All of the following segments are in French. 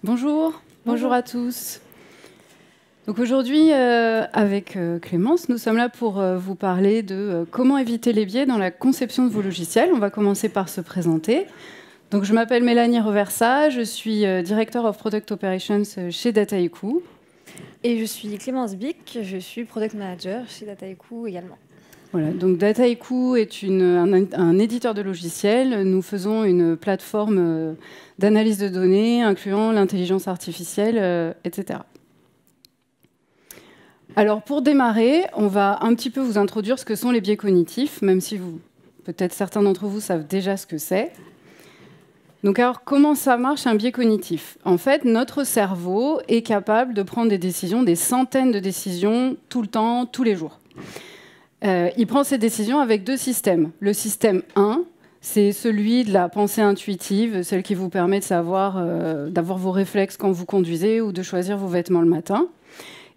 Bonjour, bonjour à tous. Donc aujourd'hui, avec Clémence, nous sommes là pour vous parler de comment éviter les biais dans la conception de vos logiciels. On va commencer par se présenter. Donc je m'appelle Mélanie Reversa, je suis Director of Product Operations chez Dataiku. Et je suis Clémence Bic, je suis Product Manager chez Dataiku également. Voilà, donc Dataiku est un éditeur de logiciels. Nous faisons une plateforme d'analyse de données, incluant l'intelligence artificielle, etc. Alors, pour démarrer, on va un petit peu vous introduire ce que sont les biais cognitifs, même si peut-être certains d'entre vous savent déjà ce que c'est. Donc, alors, comment ça marche un biais cognitif? En fait, notre cerveau est capable de prendre des décisions, des centaines de décisions, tout le temps, tous les jours. Il prend ces décisions avec deux systèmes. Le système 1, c'est celui de la pensée intuitive, celle qui vous permet de savoir, d'avoir vos réflexes quand vous conduisez ou de choisir vos vêtements le matin.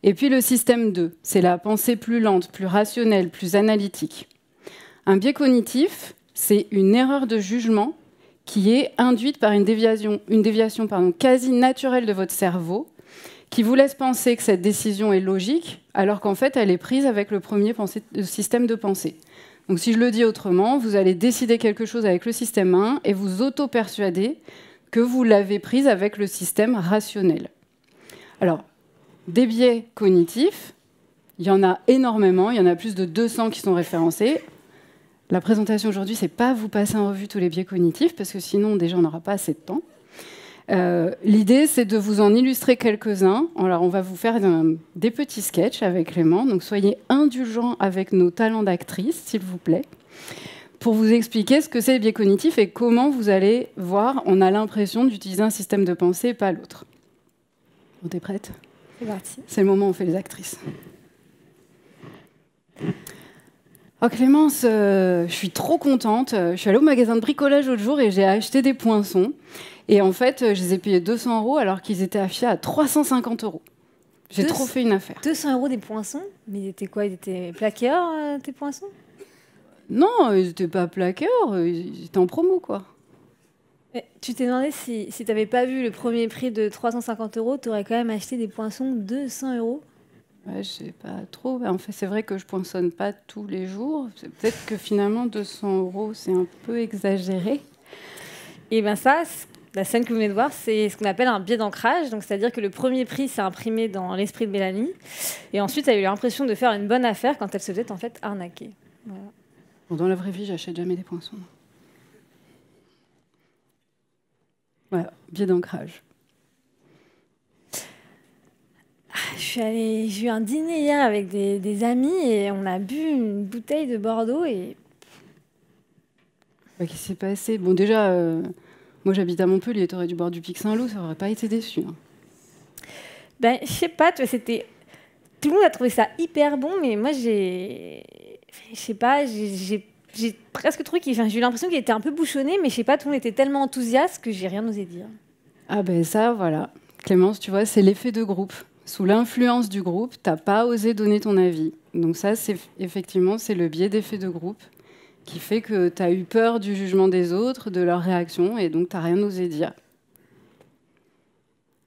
Et puis le système 2, c'est la pensée plus lente, plus rationnelle, plus analytique. Un biais cognitif, c'est une erreur de jugement qui est induite par une déviation quasi naturelle de votre cerveau, qui vous laisse penser que cette décision est logique, alors qu'en fait, elle est prise avec le premier système de pensée. Donc si je le dis autrement, vous allez décider quelque chose avec le système 1 et vous auto-persuader que vous l'avez prise avec le système rationnel. Alors, des biais cognitifs, il y en a énormément, il y en a plus de 200 qui sont référencés. La présentation aujourd'hui, ce n'est pas vous passer en revue tous les biais cognitifs, parce que sinon, déjà, on n'aura pas assez de temps. L'idée, c'est de vous en illustrer quelques-uns. Alors, on va vous faire des petits sketchs avec Clément, donc soyez indulgents avec nos talents d'actrice, s'il vous plaît, pour vous expliquer ce que c'est les biais cognitifs et comment vous allez voir, on a l'impression d'utiliser un système de pensée et pas l'autre. Bon, t'es prête ? C'est parti. C'est le moment où on fait les actrices. Oh Clémence, je suis trop contente. Je suis allée au magasin de bricolage l'autre jour et j'ai acheté des poinçons. Et en fait, je les ai payés 200 € alors qu'ils étaient affichés à 350 €. J'ai trop fait une affaire. 200 € des poinçons? Mais ils étaient quoi? Ils étaient plaqueurs, tes poinçons? Non, ils n'étaient pas plaqueurs, ils étaient en promo, quoi. Et tu t'es demandé si tu n'avais pas vu le premier prix de 350 €, tu aurais quand même acheté des poinçons 200 €? Ouais, je sais pas trop. En fait, c'est vrai que je poinçonne pas tous les jours. Peut-être que finalement, 200 €, c'est un peu exagéré. Et bien ça, la scène que vous venez de voir, c'est ce qu'on appelle un biais d'ancrage. Donc, c'est-à-dire que le premier prix s'est imprimé dans l'esprit de Mélanie. Et ensuite, elle a eu l'impression de faire une bonne affaire quand elle se faisait en fait arnaquer. Voilà. Bon, dans la vraie vie, j'achète jamais des poinçons. Voilà, biais d'ancrage. J'ai eu un dîner hier avec des amis et on a bu une bouteille de Bordeaux et... Qu'est-ce qui s'est passé? Bon, déjà, moi j'habite à Montpellier, t'aurais dû boire du Pic Saint-Loup, ça aurait pas été déçu. Hein. Ben, je sais pas, tu vois, c'était... Tout le monde a trouvé ça hyper bon, mais moi je sais pas, j'ai presque trouvé j'ai eu l'impression qu'il était un peu bouchonné, mais je sais pas, tout le monde était tellement enthousiaste que j'ai rien osé dire. Ah ben ça, voilà. Clémence, tu vois, c'est l'effet de groupe. Sous l'influence du groupe, t'as pas osé donner ton avis. Donc ça, effectivement, c'est le biais d'effet de groupe qui fait que tu as eu peur du jugement des autres, de leur réaction, et donc tu n'as rien osé dire.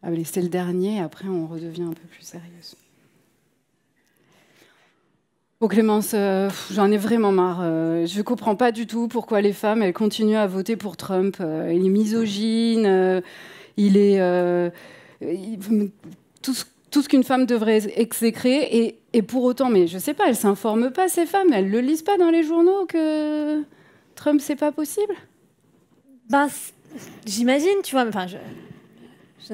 Allez, c'est le dernier, après on redevient un peu plus sérieuse. Bon Clémence, j'en ai vraiment marre. Je ne comprends pas du tout pourquoi les femmes elles continuent à voter pour Trump. Il est misogyne, tout ce qu'une femme devrait exécrer, et pour autant, mais je sais pas, elles s'informent pas, ces femmes, elles le lisent pas dans les journaux que Trump, c'est pas possible? Ben, j'imagine, tu vois, enfin, je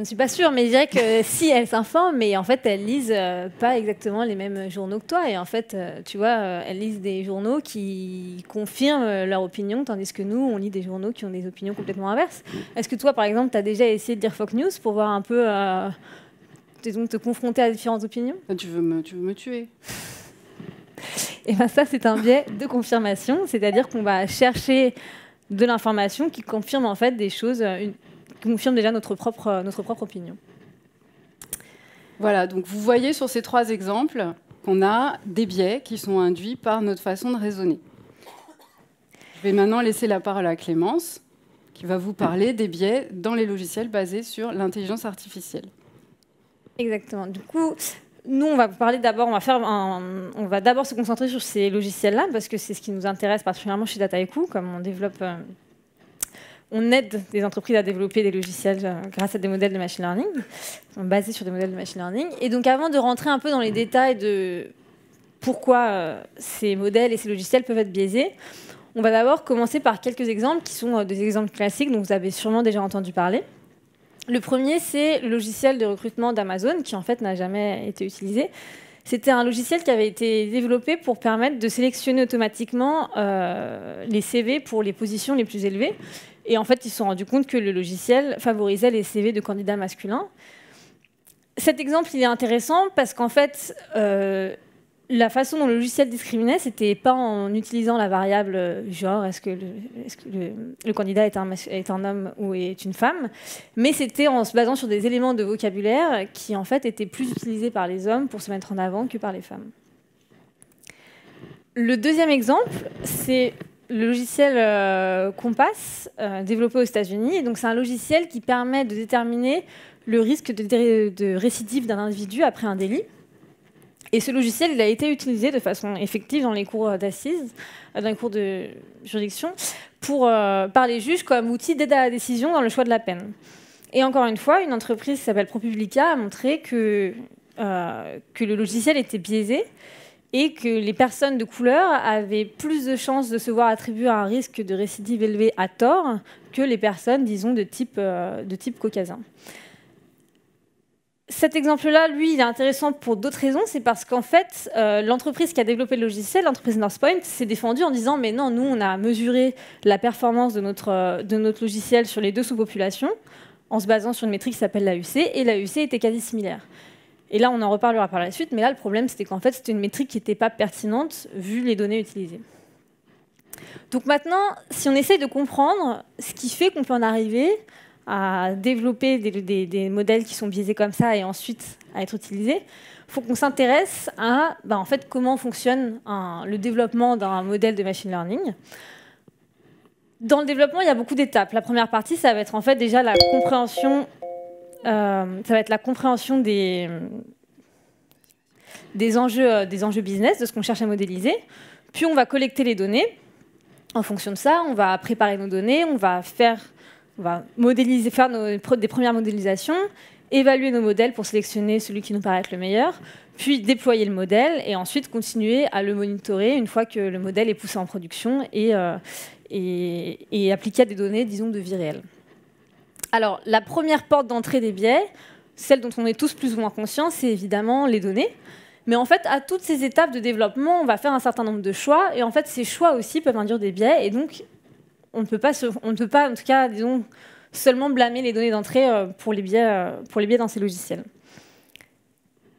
ne suis pas sûre, mais je dirais que si elles s'informent, mais en fait, elles lisent pas exactement les mêmes journaux que toi, et en fait, tu vois, elles lisent des journaux qui confirment leur opinion, tandis que nous, on lit des journaux qui ont des opinions complètement inverses. Est-ce que toi, par exemple, tu as déjà essayé de lire Fox News pour voir un peu... donc te confronter à différentes opinions? Tu veux me tuer? Et bien ça, c'est un biais de confirmation, c'est-à-dire qu'on va chercher de l'information qui confirme en fait des choses, qui confirme déjà notre propre opinion. Voilà, donc vous voyez sur ces 3 exemples qu'on a des biais qui sont induits par notre façon de raisonner. Je vais maintenant laisser la parole à Clémence, qui va vous parler des biais dans les logiciels basés sur l'intelligence artificielle. Exactement. Du coup, nous, on va vous parler d'abord, on va d'abord se concentrer sur ces logiciels-là, parce que c'est ce qui nous intéresse particulièrement chez Dataiku, comme on développe... on aide des entreprises à développer des logiciels grâce à des modèles de machine learning, basés sur des modèles de machine learning. Et donc, avant de rentrer un peu dans les détails de pourquoi ces modèles et ces logiciels peuvent être biaisés, on va d'abord commencer par quelques exemples qui sont des exemples classiques dont vous avez sûrement déjà entendu parler. Le premier, c'est le logiciel de recrutement d'Amazon, qui en fait n'a jamais été utilisé. C'était un logiciel qui avait été développé pour permettre de sélectionner automatiquement les CV pour les positions les plus élevées. Et en fait, ils se sont rendus compte que le logiciel favorisait les CV de candidats masculins. Cet exemple, il est intéressant parce qu'en fait, la façon dont le logiciel discriminait, c'était pas en utilisant la variable genre, est-ce que le candidat est un homme ou est une femme, mais c'était en se basant sur des éléments de vocabulaire qui, en fait, étaient plus utilisés par les hommes pour se mettre en avant que par les femmes. Le deuxième exemple, c'est le logiciel Compass, développé aux États-Unis. Donc, c'est un logiciel qui permet de déterminer le risque de récidive d'un individu après un délit. Et ce logiciel, il a été utilisé de façon effective dans les cours d'assises, dans les cours de juridiction, par les juges comme outil d'aide à la décision dans le choix de la peine. Et encore une fois, une entreprise qui s'appelle ProPublica a montré que le logiciel était biaisé et que les personnes de couleur avaient plus de chances de se voir attribuer un risque de récidive élevé à tort que les personnes, disons, de type caucasien. Cet exemple-là, lui, il est intéressant pour d'autres raisons. C'est parce qu'en fait, l'entreprise qui a développé le logiciel, l'entreprise Northpoint, s'est défendue en disant « Mais non, nous, on a mesuré la performance de notre logiciel sur les deux sous-populations en se basant sur une métrique qui s'appelle l'AUC, et l'AUC était quasi similaire. » Et là, on en reparlera par la suite, mais là, le problème, c'était qu'en fait, c'était une métrique qui n'était pas pertinente vu les données utilisées. Donc maintenant, si on essaye de comprendre ce qui fait qu'on peut en arriver à développer des modèles qui sont biaisés comme ça et ensuite à être utilisés, il faut qu'on s'intéresse à en fait, comment fonctionne le développement d'un modèle de machine learning. Dans le développement, il y a beaucoup d'étapes. La première partie, ça va être en fait déjà la compréhension, des enjeux business, de ce qu'on cherche à modéliser. Puis on va collecter les données. En fonction de ça, on va préparer nos données, on va modéliser, faire des premières modélisations, évaluer nos modèles pour sélectionner celui qui nous paraît être le meilleur, puis déployer le modèle et ensuite continuer à le monitorer une fois que le modèle est poussé en production et appliqué à des données, disons, de vie réelle. Alors, la première porte d'entrée des biais, celle dont on est tous plus ou moins conscients, c'est évidemment les données. Mais en fait, à toutes ces étapes de développement, on va faire un certain nombre de choix. Et en fait, ces choix aussi peuvent induire des biais. Et donc, on ne peut pas, en tout cas, disons, seulement blâmer les données d'entrée pour les biais dans ces logiciels.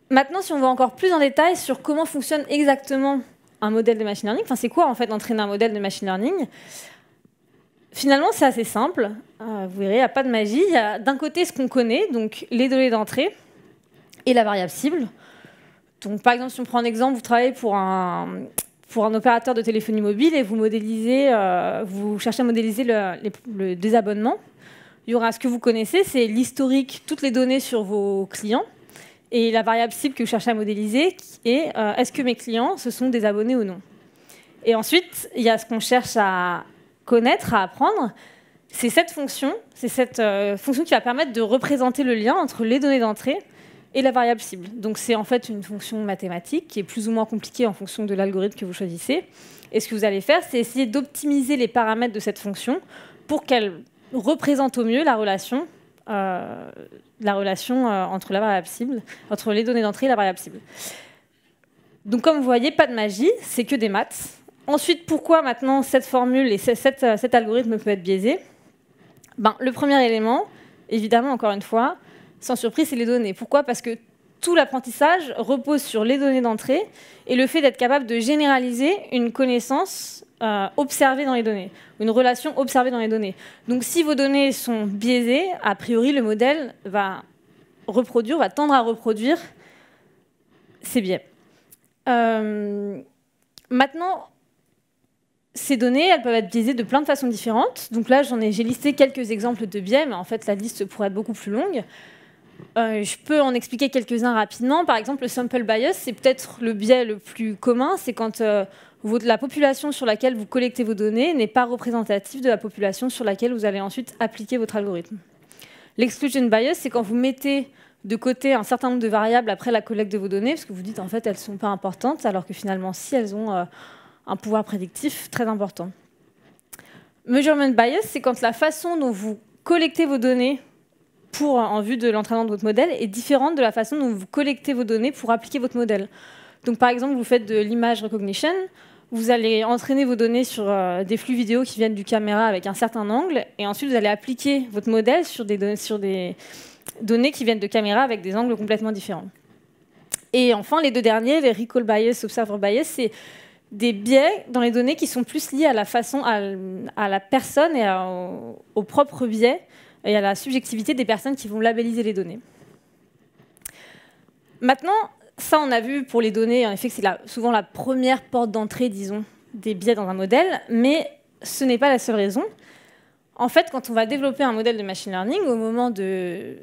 Maintenant, si on va encore plus en détail sur comment fonctionne exactement un modèle de machine learning, enfin, c'est quoi en fait d'entraîner un modèle de machine learning? Finalement, c'est assez simple. Vous verrez, il n'y a pas de magie. Il y a d'un côté ce qu'on connaît, donc les données d'entrée et la variable cible. Donc, par exemple, si on prend un exemple, vous travaillez pour un opérateur de téléphonie mobile et vous cherchez à modéliser le désabonnement. Il y aura ce que vous connaissez, c'est l'historique, toutes les données sur vos clients. Et la variable cible que vous cherchez à modéliser est est-ce que mes clients se sont désabonnés ou non. Et ensuite, il y a ce qu'on cherche à connaître, à apprendre. C'est cette fonction qui va permettre de représenter le lien entre les données d'entrée et la variable cible. Donc c'est en fait une fonction mathématique qui est plus ou moins compliquée en fonction de l'algorithme que vous choisissez. Et ce que vous allez faire, c'est essayer d'optimiser les paramètres de cette fonction pour qu'elle représente au mieux la relation entre la variable cible, entre les données d'entrée et la variable cible. Donc comme vous voyez, pas de magie, c'est que des maths. Ensuite, pourquoi maintenant cette formule et cet algorithme peut être biaisé? Le premier élément, évidemment, encore une fois, sans surprise, c'est les données. Pourquoi? Parce que tout l'apprentissage repose sur les données d'entrée et le fait d'être capable de généraliser une connaissance observée dans les données, une relation observée dans les données. Donc si vos données sont biaisées, a priori, le modèle va tendre à reproduire ces biais. Maintenant, ces données, elles peuvent être biaisées de plein de façons différentes. Donc là, j'ai listé quelques exemples de biais, mais en fait, la liste pourrait être beaucoup plus longue. Je peux en expliquer quelques-uns rapidement. Par exemple, le sample bias, c'est peut-être le biais le plus commun. C'est quand la population sur laquelle vous collectez vos données n'est pas représentative de la population sur laquelle vous allez ensuite appliquer votre algorithme. L'exclusion bias, c'est quand vous mettez de côté un certain nombre de variables après la collecte de vos données, parce que vous dites en fait elles ne sont pas importantes, alors que finalement si, elles ont un pouvoir prédictif très important. Measurement bias, c'est quand la façon dont vous collectez vos données en vue de l'entraînement de votre modèle est différente de la façon dont vous collectez vos données pour appliquer votre modèle. Donc par exemple, vous faites de l'image recognition, vous allez entraîner vos données sur des flux vidéo qui viennent du caméra avec un certain angle, et ensuite vous allez appliquer votre modèle sur des données qui viennent de caméras avec des angles complètement différents. Et enfin, les deux derniers, les recall bias, observer bias, c'est des biais dans les données qui sont plus liés à la façon, à la personne et au propre biais et à la subjectivité des personnes qui vont labelliser les données. Maintenant, ça, on a vu pour les données, en effet, que c'est souvent la première porte d'entrée, disons, des biais dans un modèle, mais ce n'est pas la seule raison. En fait, quand on va développer un modèle de machine learning, au moment de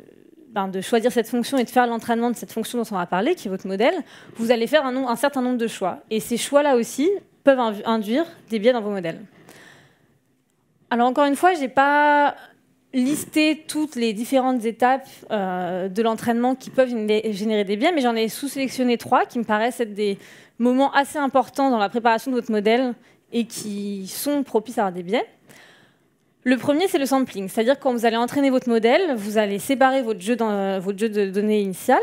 choisir cette fonction et de faire l'entraînement de cette fonction dont on va parler, qui est votre modèle, vous allez faire un certain nombre de choix. Et ces choix-là aussi peuvent induire des biais dans vos modèles. Alors encore une fois, je n'ai pas listé toutes les différentes étapes de l'entraînement qui peuvent générer des biais, mais j'en ai sous-sélectionné 3 qui me paraissent être des moments assez importants dans la préparation de votre modèle et qui sont propices à avoir des biais. Le premier, c'est le sampling, c'est-à-dire quand vous allez entraîner votre modèle, vous allez séparer votre jeu de données initial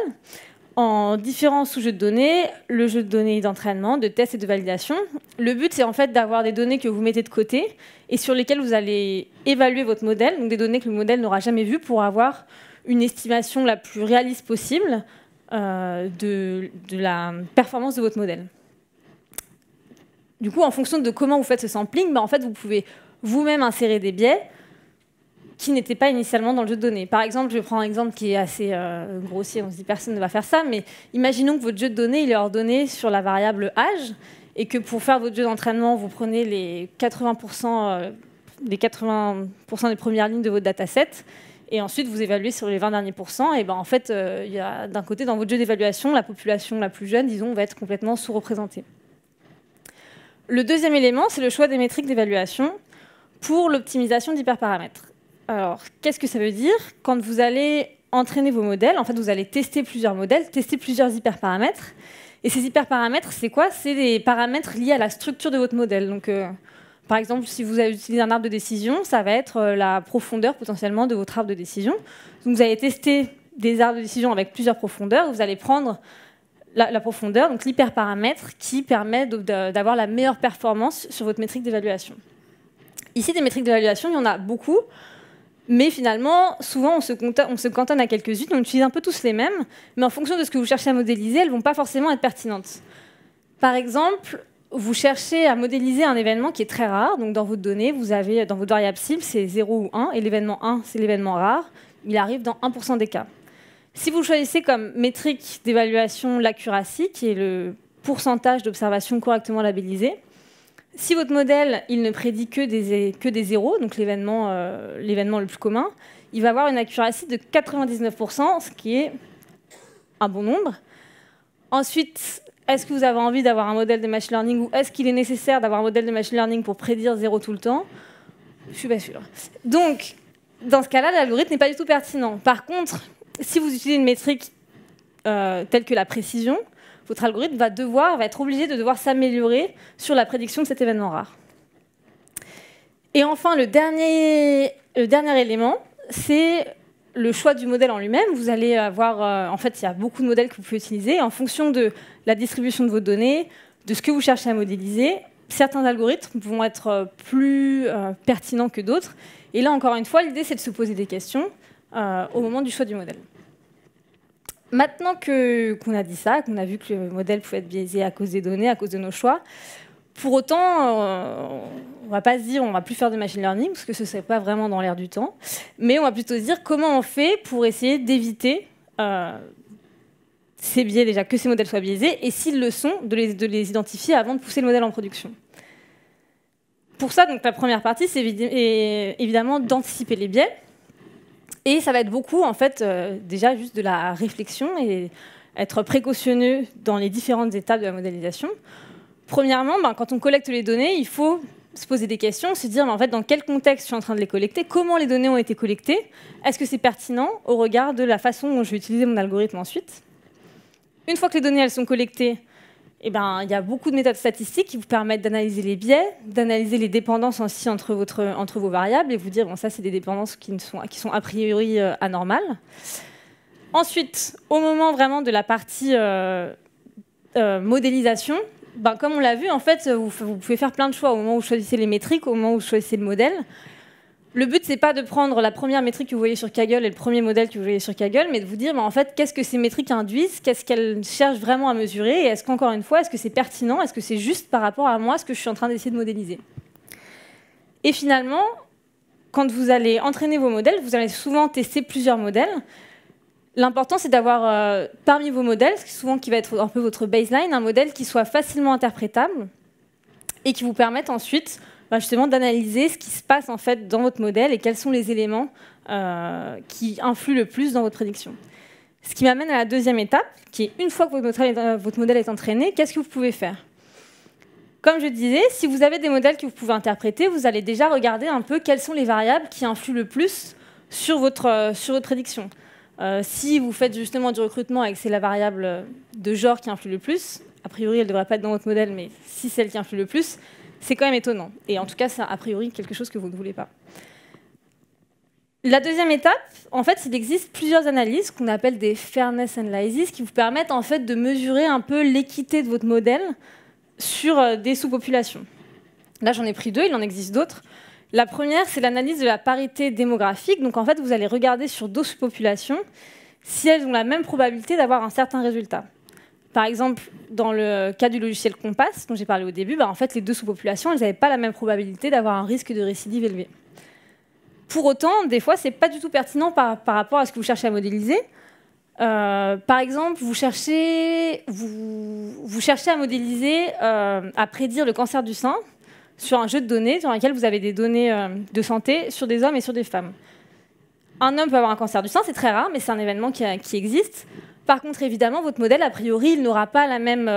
en différents sous-jeux de données, le jeu de données d'entraînement, de test et de validation. Le but, c'est en fait d'avoir des données que vous mettez de côté et sur lesquelles vous allez évaluer votre modèle, donc des données que le modèle n'aura jamais vues pour avoir une estimation la plus réaliste possible de la performance de votre modèle. Du coup, en fonction de comment vous faites ce sampling, en fait, vous pouvez vous-même insérer des biais qui n'étaient pas initialement dans le jeu de données. Par exemple, je prends un exemple qui est assez grossier, on se dit personne ne va faire ça, mais imaginons que votre jeu de données il est ordonné sur la variable âge et que pour faire votre jeu d'entraînement, vous prenez les 80% des premières lignes de votre dataset et ensuite vous évaluez sur les 20 derniers pourcents. Et en fait, il y a d'un côté, dans votre jeu d'évaluation, la population la plus jeune, disons, va être complètement sous-représentée. Le deuxième élément, c'est le choix des métriques d'évaluation pour l'optimisation d'hyperparamètres. Alors, qu'est-ce que ça veut dire? Quand vous allez entraîner vos modèles, en fait, vous allez tester plusieurs modèles, tester plusieurs hyperparamètres. Et ces hyperparamètres, c'est quoi? C'est des paramètres liés à la structure de votre modèle. Donc, par exemple, si vous avez utilisé un arbre de décision, ça va être la profondeur potentiellement de votre arbre de décision. Donc, vous allez tester des arbres de décision avec plusieurs profondeurs. Vous allez prendre la profondeur, donc l'hyperparamètre qui permet d'avoir la meilleure performance sur votre métrique d'évaluation. Ici, des métriques d'évaluation, il y en a beaucoup, mais finalement, souvent, on se cantonne à quelques-unes, on utilise un peu tous les mêmes, mais en fonction de ce que vous cherchez à modéliser, elles ne vont pas forcément être pertinentes. Par exemple, vous cherchez à modéliser un événement qui est très rare, donc dans votre donnée, vous avez, dans votre variable cible, c'est 0 ou 1, et l'événement 1, c'est l'événement rare, il arrive dans 1% des cas. Si vous choisissez comme métrique d'évaluation l'accuracy, qui est le pourcentage d'observations correctement labellisées, si votre modèle il ne prédit que des zéros, donc l'événement le plus commun, il va avoir une accuracy de 99%, ce qui est un bon nombre. Ensuite, est-ce que vous avez envie d'avoir un modèle de machine learning ou est-ce qu'il est nécessaire d'avoir un modèle de machine learning pour prédire 0 tout le temps? Je ne suis pas sûre. Donc, dans ce cas-là, l'algorithme n'est pas du tout pertinent. Par contre, si vous utilisez une métrique telle que la précision, votre algorithme va être obligé de s'améliorer sur la prédiction de cet événement rare. Et enfin, le dernier élément, c'est le choix du modèle en lui-même. Vous allez avoir, en fait, il y a beaucoup de modèles que vous pouvez utiliser. En fonction de la distribution de vos données, de ce que vous cherchez à modéliser, certains algorithmes vont être plus pertinents que d'autres. Et là, encore une fois, l'idée, c'est de se poser des questions au moment du choix du modèle. Maintenant qu'on a dit ça, qu'on a vu que le modèle pouvait être biaisé à cause des données, à cause de nos choix, pour autant, on ne va pas se dire on ne va plus faire de machine learning, parce que ce ne serait pas vraiment dans l'air du temps, mais on va plutôt se dire comment on fait pour essayer d'éviter ces biais, déjà que ces modèles soient biaisés, et s'ils le sont, de les identifier avant de pousser le modèle en production. pour ça, donc, la première partie, c'est évidemment d'anticiper les biais. Et ça va être beaucoup, en fait, déjà juste de la réflexion et être précautionneux dans les différentes étapes de la modélisation. Premièrement, quand on collecte les données, il faut se poser des questions, se dire en fait, dans quel contexte je suis en train de les collecter, comment les données ont été collectées, est-ce que c'est pertinent au regard de la façon dont je vais utiliser mon algorithme ensuite. Une fois que les données elles sont collectées, il y a beaucoup de méthodes statistiques qui vous permettent d'analyser les biais, d'analyser les dépendances aussi entre vos variables et vous dire, bon, ça, c'est des dépendances qui sont a priori anormales. Ensuite, au moment vraiment de la partie modélisation, comme on l'a vu, en fait, vous pouvez faire plein de choix au moment où vous choisissez les métriques, au moment où vous choisissez le modèle. Le but, c'est pas de prendre la première métrique que vous voyez sur Kaggle et le premier modèle que vous voyez sur Kaggle, mais de vous dire, en fait, qu'est-ce que ces métriques induisent, qu'est-ce qu'elles cherchent vraiment à mesurer, et est-ce qu'encore une fois, est-ce que c'est pertinent, est-ce que c'est juste par rapport à moi, ce que je suis en train d'essayer de modéliser. Et finalement, quand vous allez entraîner vos modèles, vous allez souvent tester plusieurs modèles. L'important, c'est d'avoir, parmi vos modèles, souvent qui va être un peu votre baseline, un modèle qui soit facilement interprétable et qui vous permette ensuite justement d'analyser ce qui se passe en fait dans votre modèle et quels sont les éléments qui influent le plus dans votre prédiction. Ce qui m'amène à la deuxième étape, qui est une fois que votre modèle est entraîné, qu'est-ce que vous pouvez faire? Comme je disais, si vous avez des modèles que vous pouvez interpréter, vous allez déjà regarder un peu quelles sont les variables qui influent le plus sur votre prédiction. Si vous faites justement du recrutement et que c'est la variable de genre qui influe le plus, a priori elle ne devrait pas être dans votre modèle, mais si c'est elle qui influe le plus, c'est quand même étonnant. Et en tout cas, c'est a priori quelque chose que vous ne voulez pas. La deuxième étape, en fait, il existe plusieurs analyses qu'on appelle des fairness analyses qui vous permettent en fait de mesurer un peu l'équité de votre modèle sur des sous-populations. Là, j'en ai pris deux, il en existe d'autres. La première, c'est l'analyse de la parité démographique. Donc, en fait, vous allez regarder sur deux sous-populations si elles ont la même probabilité d'avoir un certain résultat. Par exemple, dans le cas du logiciel Compass, dont j'ai parlé au début, en fait, les deux sous-populations, elles n'avaient pas la même probabilité d'avoir un risque de récidive élevé. Pour autant, des fois, ce n'est pas du tout pertinent par rapport à ce que vous cherchez à modéliser. Par exemple, vous cherchez à modéliser, à prédire le cancer du sein sur un jeu de données dans lequel vous avez des données de santé sur des hommes et sur des femmes. Un homme peut avoir un cancer du sein, c'est très rare, mais c'est un événement qui existe. Par contre, évidemment, votre modèle, a priori, il n'aura pas la même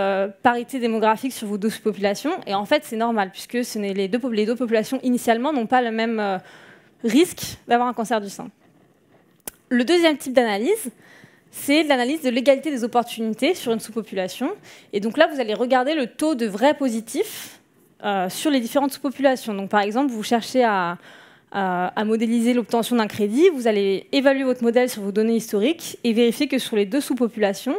parité démographique sur vos deux populations. Et en fait, c'est normal, puisque les deux populations, initialement, n'ont pas le même risque d'avoir un cancer du sein. Le deuxième type d'analyse, c'est l'analyse de l'égalité des opportunités sur une sous-population. Et donc là, vous allez regarder le taux de vrais positifs sur les différentes sous-populations. Donc, par exemple, vous cherchez à modéliser l'obtention d'un crédit, vous allez évaluer votre modèle sur vos données historiques et vérifier que sur les deux sous-populations,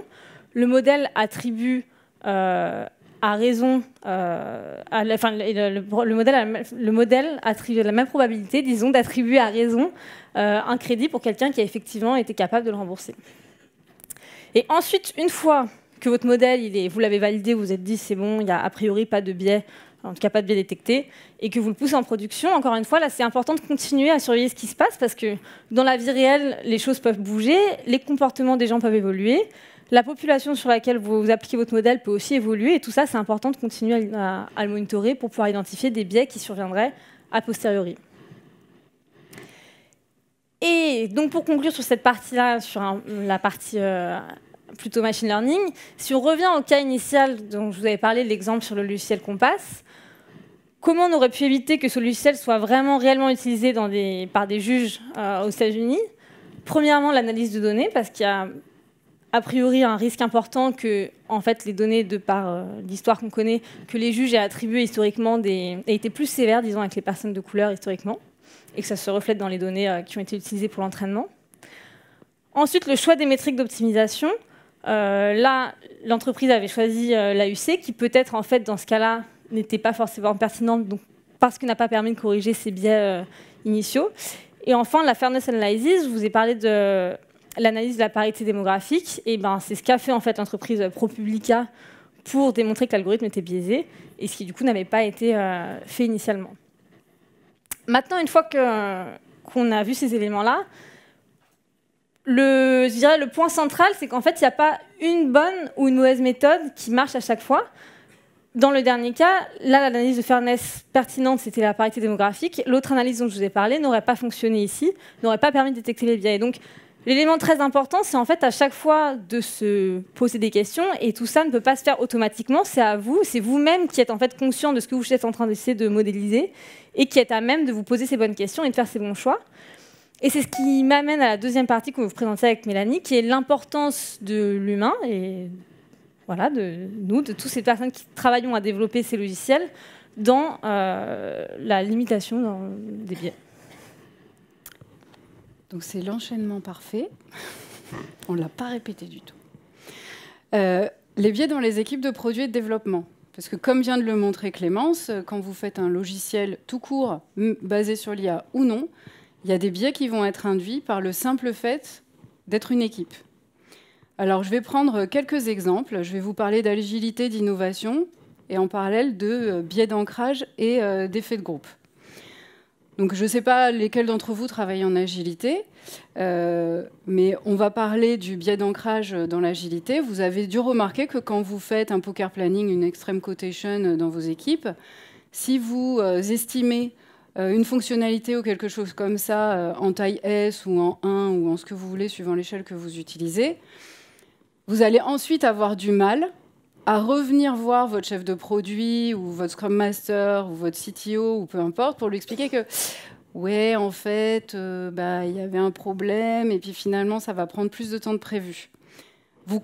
le modèle attribue à raison, le modèle attribue la même probabilité, disons, d'attribuer à raison un crédit pour quelqu'un qui a effectivement été capable de le rembourser. Et ensuite, une fois que votre modèle, vous l'avez validé, vous vous êtes dit c'est bon, il n'y a a priori pas de biais, en tout cas pas de biais détecté, et que vous le poussez en production, encore une fois, là, c'est important de continuer à surveiller ce qui se passe parce que dans la vie réelle, les choses peuvent bouger, les comportements des gens peuvent évoluer, la population sur laquelle vous appliquez votre modèle peut aussi évoluer, et tout ça, c'est important de continuer à le monitorer pour pouvoir identifier des biais qui surviendraient a posteriori. Et donc, pour conclure sur cette partie-là, sur la partie plutôt machine learning, si on revient au cas initial dont je vous avais parlé, l'exemple sur le logiciel Compass, comment on aurait pu éviter que ce logiciel soit vraiment réellement utilisé par des juges aux États-Unis? Premièrement, l'analyse de données, parce qu'il y a a priori un risque important que en fait, les données, de par l'histoire qu'on connaît, que les juges aient attribué historiquement aient été plus sévères, disons, avec les personnes de couleur historiquement, et que ça se reflète dans les données qui ont été utilisées pour l'entraînement. Ensuite, le choix des métriques d'optimisation. Là, l'entreprise avait choisi l'AUC, qui peut-être, en fait, dans ce cas-là, n'était pas forcément pertinente, donc, parce qu'il n'a pas permis de corriger ces biais initiaux. Et enfin, la fairness analysis, je vous ai parlé de l'analyse de la parité démographique. Et c'est ce qu'a fait en fait l'entreprise ProPublica pour démontrer que l'algorithme était biaisé, et ce qui du coup n'avait pas été fait initialement. Maintenant, une fois qu'on a vu ces éléments-là, je dirais le point central, c'est qu'en fait, il n'y a pas une bonne ou une mauvaise méthode qui marche à chaque fois. dans le dernier cas, là, l'analyse de fairness pertinente, c'était la parité démographique. L'autre analyse dont je vous ai parlé n'aurait pas fonctionné ici, n'aurait pas permis de détecter les biais. Et donc, l'élément très important, c'est en fait à chaque fois de se poser des questions, et tout ça ne peut pas se faire automatiquement. C'est à vous, c'est vous-même qui êtes en fait conscient de ce que vous êtes en train d'essayer de modéliser, et qui êtes à même de vous poser ces bonnes questions et de faire ces bons choix. Et c'est ce qui m'amène à la deuxième partie qu'on va vous présenter avec Mélanie, qui est l'importance de l'humain et voilà, de nous, de toutes ces personnes qui travaillons à développer ces logiciels dans la limitation des biais. Donc c'est l'enchaînement parfait. On ne l'a pas répété du tout. Les biais dans les équipes de produits et de développement. Parce que comme vient de le montrer Clémence, quand vous faites un logiciel tout court, basé sur l'IA ou non, il y a des biais qui vont être induits par le simple fait d'être une équipe. Alors, je vais prendre quelques exemples. Je vais vous parler d'agilité, d'innovation, et en parallèle de biais d'ancrage et d'effet de groupe. Donc, je ne sais pas lesquels d'entre vous travaillent en agilité, mais on va parler du biais d'ancrage dans l'agilité. Vous avez dû remarquer que quand vous faites un poker planning, une extreme quotation dans vos équipes, si vous estimez une fonctionnalité ou quelque chose comme ça en taille S ou en 1 ou en ce que vous voulez, suivant l'échelle que vous utilisez, vous allez ensuite avoir du mal à revenir voir votre chef de produit ou votre Scrum Master ou votre CTO ou peu importe pour lui expliquer que ouais, en fait, il y avait un problème et puis finalement, ça va prendre plus de temps que prévu. Vous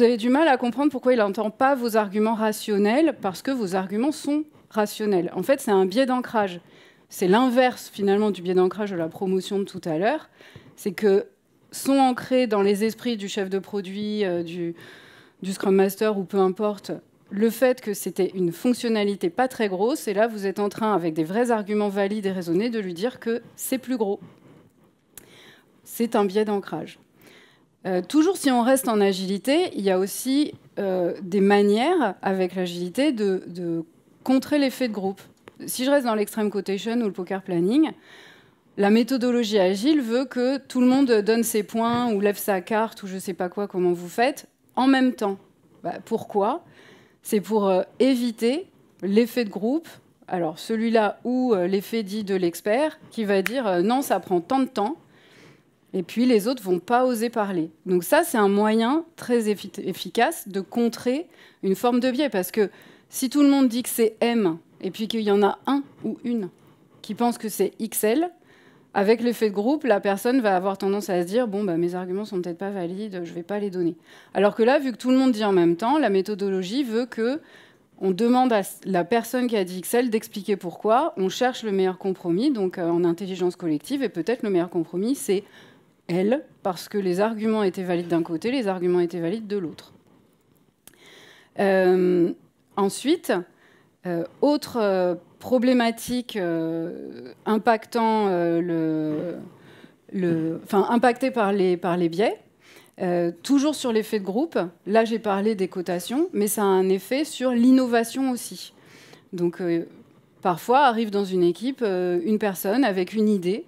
avez du mal à comprendre pourquoi il n'entend pas vos arguments rationnels parce que vos arguments sont rationnels. En fait, c'est un biais d'ancrage. C'est l'inverse finalement du biais d'ancrage de la promotion de tout à l'heure. C'est que sont ancrés dans les esprits du chef de produit, du Scrum Master ou peu importe, le fait que c'était une fonctionnalité pas très grosse, et là vous êtes en train, avec des vrais arguments valides et raisonnés, de lui dire que c'est plus gros. C'est un biais d'ancrage. Toujours si on reste en agilité, il y a aussi des manières, avec l'agilité, de contrer l'effet de groupe. Si je reste dans l'extreme quotation ou le poker planning, la méthodologie agile veut que tout le monde donne ses points ou lève sa carte ou je ne sais pas quoi, comment vous faites, en même temps. Pourquoi ? C'est pour éviter l'effet de groupe, alors celui-là ou l'effet dit de l'expert, qui va dire non, ça prend tant de temps, et puis les autres ne vont pas oser parler. Donc ça, c'est un moyen très efficace de contrer une forme de biais, parce que si tout le monde dit que c'est M, et puis qu'il y en a un ou une qui pense que c'est XL, avec l'effet de groupe, la personne va avoir tendance à se dire « bon, mes arguments sont peut-être pas valides, je ne vais pas les donner ». Alors que là, vu que tout le monde dit en même temps, la méthodologie veut qu'on demande à la personne qui a dit XL d'expliquer pourquoi, on cherche le meilleur compromis, donc en intelligence collective, et peut-être le meilleur compromis, c'est elle, parce que les arguments étaient valides d'un côté, les arguments étaient valides de l'autre. Ensuite, autre problématique impactant impactée par les biais, toujours sur l'effet de groupe. Là, j'ai parlé des cotations, mais ça a un effet sur l'innovation aussi. Donc, parfois, arrive dans une équipe une personne avec une idée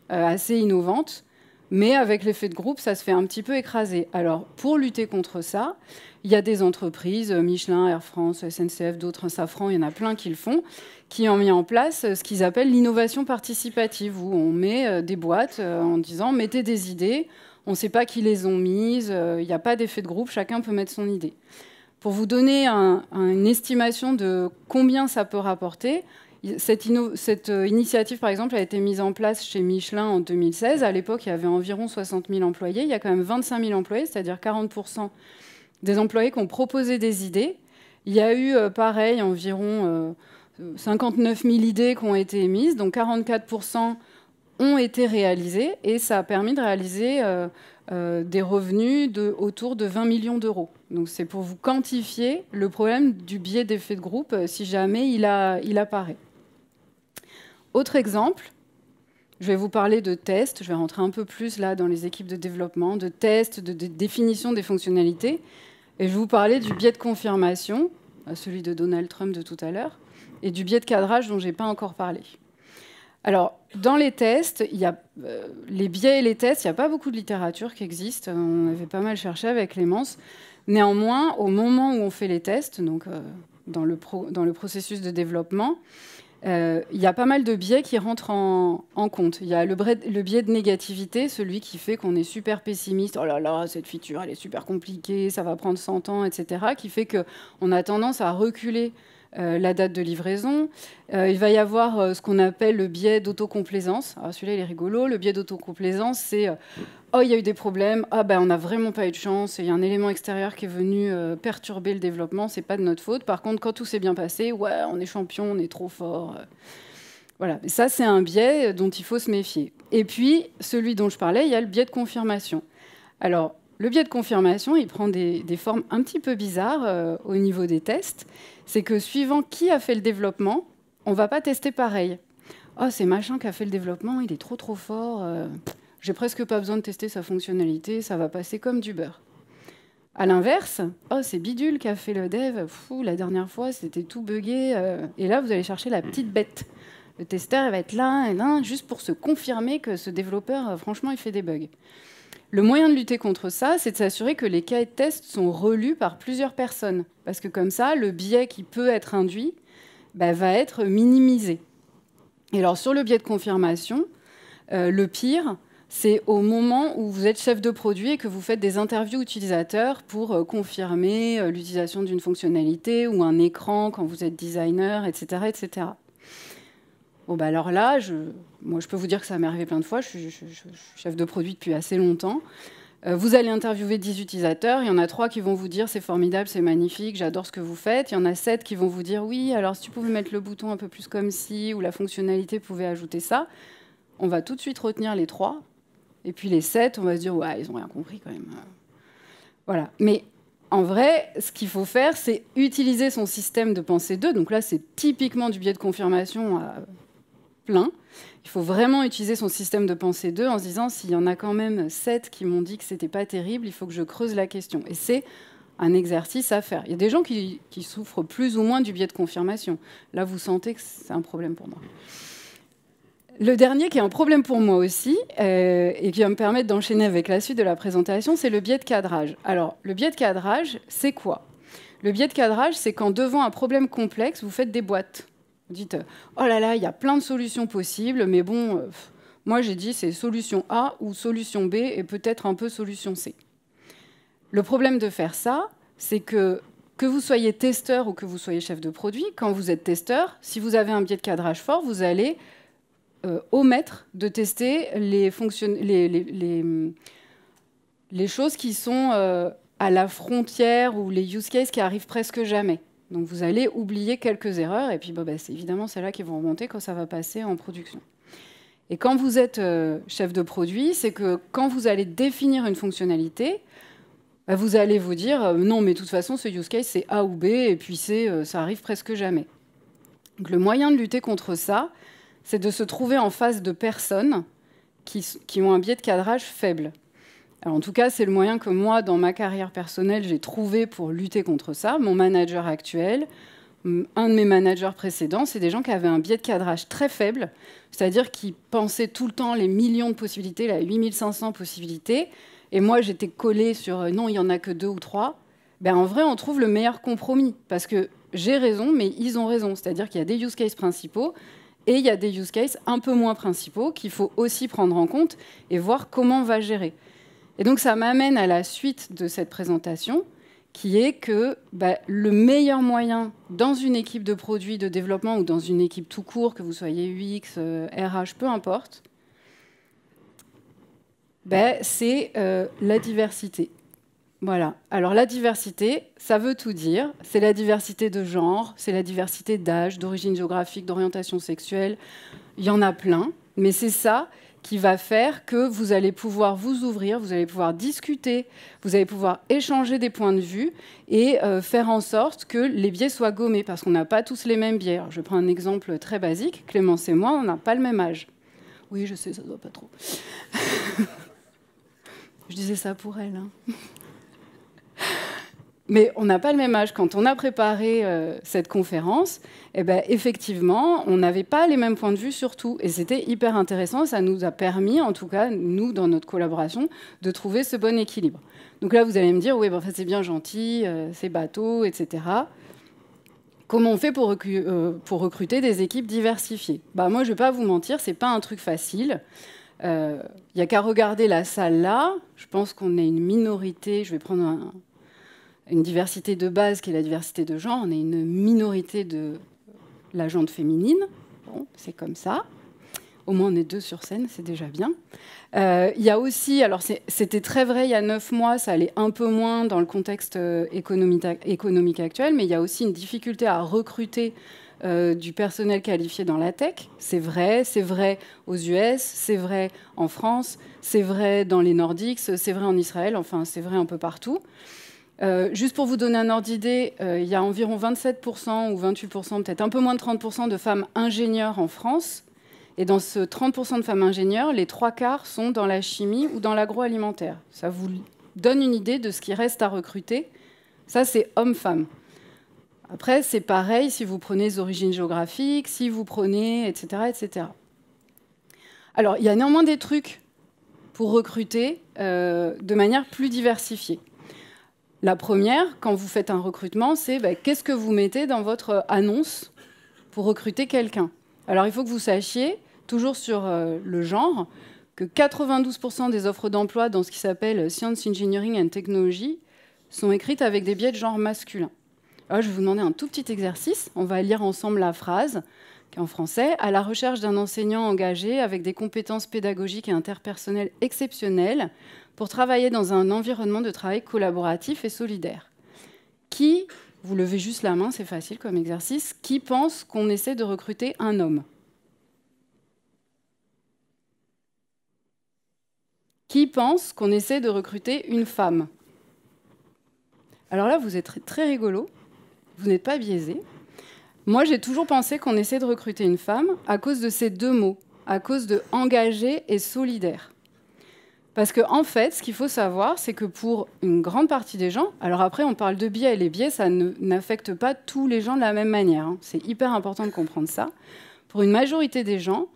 assez innovante, mais avec l'effet de groupe, ça se fait un petit peu écraser. Alors, pour lutter contre ça, il y a des entreprises, Michelin, Air France, SNCF, d'autres, Safran, il y en a plein qui le font, qui ont mis en place ce qu'ils appellent l'innovation participative, où on met des boîtes en disant « mettez des idées, on ne sait pas qui les ont mises, il n'y a pas d'effet de groupe, chacun peut mettre son idée ». Pour vous donner une estimation de combien ça peut rapporter, cette initiative, par exemple, a été mise en place chez Michelin en 2016. À l'époque, il y avait environ 60 000 employés. Il y a quand même 25 000 employés, c'est-à-dire 40% des employés qui ont proposé des idées. Il y a eu, pareil, environ 59 000 idées qui ont été émises, donc 44% ont été réalisées, et ça a permis de réaliser des revenus autour de 20 millions d'euros. Donc c'est pour vous quantifier le problème du biais d'effet de groupe si jamais il apparaît. Autre exemple, je vais vous parler de tests. Je vais rentrer un peu plus là dans les équipes de développement, de tests, de définition des fonctionnalités. Et je vais vous parler du biais de confirmation, celui de Donald Trump de tout à l'heure, et du biais de cadrage dont je n'ai pas encore parlé. Alors, dans les tests, il y a les biais et les tests, il n'y a pas beaucoup de littérature qui existe. On avait pas mal cherché avec Clémence. Néanmoins, au moment où on fait les tests, donc dans le processus de développement, il y a pas mal de biais qui rentrent en compte. Il y a le biais de négativité, celui qui fait qu'on est super pessimiste. « Oh là là, cette feature, elle est super compliquée, ça va prendre 100 ans, etc. » qui fait qu'on a tendance à reculer la date de livraison. Il va y avoir ce qu'on appelle le biais d'autocomplaisance. Alors celui-là, il est rigolo. Le biais d'autocomplaisance, c'est oh, il y a eu des problèmes. Ah ben, on n'a vraiment pas eu de chance. Il y a un élément extérieur qui est venu perturber le développement. C'est pas de notre faute. Par contre, quand tout s'est bien passé, ouais, on est champion, on est trop fort. Voilà. Et ça, c'est un biais dont il faut se méfier. Et puis, celui dont je parlais, il y a le biais de confirmation. Alors, le biais de confirmation, il prend des formes un petit peu bizarres au niveau des tests. C'est que suivant qui a fait le développement, on ne va pas tester pareil. Oh, c'est machin qui a fait le développement, il est trop fort. J'ai presque pas besoin de tester sa fonctionnalité, ça va passer comme du beurre. À l'inverse, oh, c'est Bidule qui a fait le dev. Fou, la dernière fois, c'était tout buggé. Et là, vous allez chercher la petite bête. Le testeur, il va être là et là, juste pour se confirmer que ce développeur, franchement, il fait des bugs. Le moyen de lutter contre ça, c'est de s'assurer que les cas de test sont relus par plusieurs personnes. Parce que comme ça, le biais qui peut être induit va être minimisé. Et alors, sur le biais de confirmation, le pire, c'est au moment où vous êtes chef de produit et que vous faites des interviews utilisateurs pour confirmer l'utilisation d'une fonctionnalité ou un écran quand vous êtes designer, etc. etc. Bon, alors là, moi, je peux vous dire que ça m'est arrivé plein de fois. Je suis chef de produit depuis assez longtemps. Vous allez interviewer 10 utilisateurs. Il y en a 3 qui vont vous dire « c'est formidable, c'est magnifique, j'adore ce que vous faites ». Il y en a 7 qui vont vous dire « oui, alors si tu pouvais mettre le bouton un peu plus comme ci, ou la fonctionnalité pouvait ajouter ça ». On va tout de suite retenir les 3. Et puis les 7, on va se dire « ouais, ils n'ont rien compris quand même ». Voilà. Mais en vrai, ce qu'il faut faire, c'est utiliser son système de pensée 2. Donc là, c'est typiquement du biais de confirmation plein. Il faut vraiment utiliser son système de pensée 2 en se disant s'il y en a quand même 7 qui m'ont dit que c'était pas terrible, il faut que je creuse la question. Et c'est un exercice à faire. Il y a des gens qui souffrent plus ou moins du biais de confirmation. Là, vous sentez que c'est un problème pour moi. Le dernier qui est un problème pour moi aussi, et qui va me permettre d'enchaîner avec la suite de la présentation, c'est le biais de cadrage. Alors, le biais de cadrage, c'est quoi? Le biais de cadrage, c'est quand devant un problème complexe, vous faites des boîtes. Vous dites, oh là là, il y a plein de solutions possibles, mais bon, moi j'ai dit c'est solution A ou solution B et peut-être un peu solution C. Le problème de faire ça, c'est que vous soyez testeur ou que vous soyez chef de produit, quand vous êtes testeur, si vous avez un biais de cadrage fort, vous allez omettre de tester les choses qui sont à la frontière ou les use cases qui arrivent presque jamais. Donc vous allez oublier quelques erreurs, et puis c'est évidemment celles-là qui vont remonter quand ça va passer en production. Et quand vous êtes chef de produit, c'est que quand vous allez définir une fonctionnalité, vous allez vous dire non, mais de toute façon, ce use case, c'est A ou B, et puis ça arrive presque jamais. Donc le moyen de lutter contre ça, c'est de se trouver en face de personnes qui ont un biais de cadrage faible. Alors, en tout cas, c'est le moyen que moi, dans ma carrière personnelle, j'ai trouvé pour lutter contre ça. Mon manager actuel, un de mes managers précédents, c'est des gens qui avaient un biais de cadrage très faible, c'est-à-dire qui pensaient tout le temps les millions de possibilités, les 8500 possibilités. Et moi, j'étais collée sur non, il n'y en a que 2 ou 3. En vrai, on trouve le meilleur compromis, parce que j'ai raison, mais ils ont raison. C'est-à-dire qu'il y a des use cases principaux et il y a des use cases un peu moins principaux qu'il faut aussi prendre en compte et voir comment on va gérer. Et donc, ça m'amène à la suite de cette présentation, qui est que le meilleur moyen, dans une équipe de produits, de développement, ou dans une équipe tout court, que vous soyez UX, RH, peu importe, c'est la diversité. Voilà. Alors, la diversité, ça veut tout dire. C'est la diversité de genre, c'est la diversité d'âge, d'origine géographique, d'orientation sexuelle. Il y en a plein, mais c'est ça qui va faire que vous allez pouvoir vous ouvrir, vous allez pouvoir discuter, vous allez pouvoir échanger des points de vue et faire en sorte que les biais soient gommés, parce qu'on n'a pas tous les mêmes biais. Alors, je prends un exemple très basique. Clémence et moi, on n'a pas le même âge. Oui, je sais, ça ne doit pas trop. Je disais ça pour elle. Hein. Mais on n'a pas le même âge. Quand on a préparé cette conférence, effectivement, on n'avait pas les mêmes points de vue sur tout. Et c'était hyper intéressant. Ça nous a permis, en tout cas, nous, dans notre collaboration, de trouver ce bon équilibre. Donc là, vous allez me dire, oui, c'est bien gentil, c'est bateau, etc. Comment on fait pour recruter des équipes diversifiées? Bah, moi, je ne vais pas vous mentir, ce n'est pas un truc facile. Il n'y a qu'à regarder la salle là. Je pense qu'on est une minorité. Je vais prendre une diversité de base qui est la diversité de genre. On est une minorité de la gente féminine. Bon, c'est comme ça. Au moins, on est 2 sur scène, c'est déjà bien. Il y a aussi, alors c'était très vrai il y a 9 mois, ça allait un peu moins dans le contexte économique actuel, mais il y a aussi une difficulté à recruter du personnel qualifié dans la tech. C'est vrai aux US, c'est vrai en France, c'est vrai dans les Nordiques, c'est vrai en Israël, enfin c'est vrai un peu partout. Juste pour vous donner un ordre d'idée, il y a environ 27% ou 28%, peut-être un peu moins de 30% de femmes ingénieures en France. Et dans ce 30% de femmes ingénieures, les 3/4 sont dans la chimie ou dans l'agroalimentaire. Ça vous donne une idée de ce qui reste à recruter. Ça, c'est hommes-femmes. Après, c'est pareil si vous prenez les origines géographiques, si vous prenez, etc., etc. Alors, il y a néanmoins des trucs pour recruter de manière plus diversifiée. La première, quand vous faites un recrutement, c'est qu'est-ce que vous mettez dans votre annonce pour recruter quelqu'un. Alors, il faut que vous sachiez, toujours sur le genre, que 92% des offres d'emploi dans ce qui s'appelle Science, Engineering and Technology sont écrites avec des biais de genre masculin. Alors, je vais vous demander un tout petit exercice. On va lire ensemble la phrase, qui est en français. « À la recherche d'un enseignant engagé avec des compétences pédagogiques et interpersonnelles exceptionnelles pour travailler dans un environnement de travail collaboratif et solidaire. » Qui, vous levez juste la main, c'est facile comme exercice, qui pense qu'on essaie de recruter un homme? Qui pense qu'on essaie de recruter une femme? Alors là, vous êtes très rigolo, vous n'êtes pas biaisé. Moi, j'ai toujours pensé qu'on essaie de recruter une femme à cause de ces 2 mots, à cause de engagé et solidaire. Parce qu'en fait, ce qu'il faut savoir, c'est que pour une grande partie des gens, alors après, on parle de biais, et les biais, ça n'affecte pas tous les gens de la même manière. Hein. C'est hyper important de comprendre ça. Pour une majorité des gens,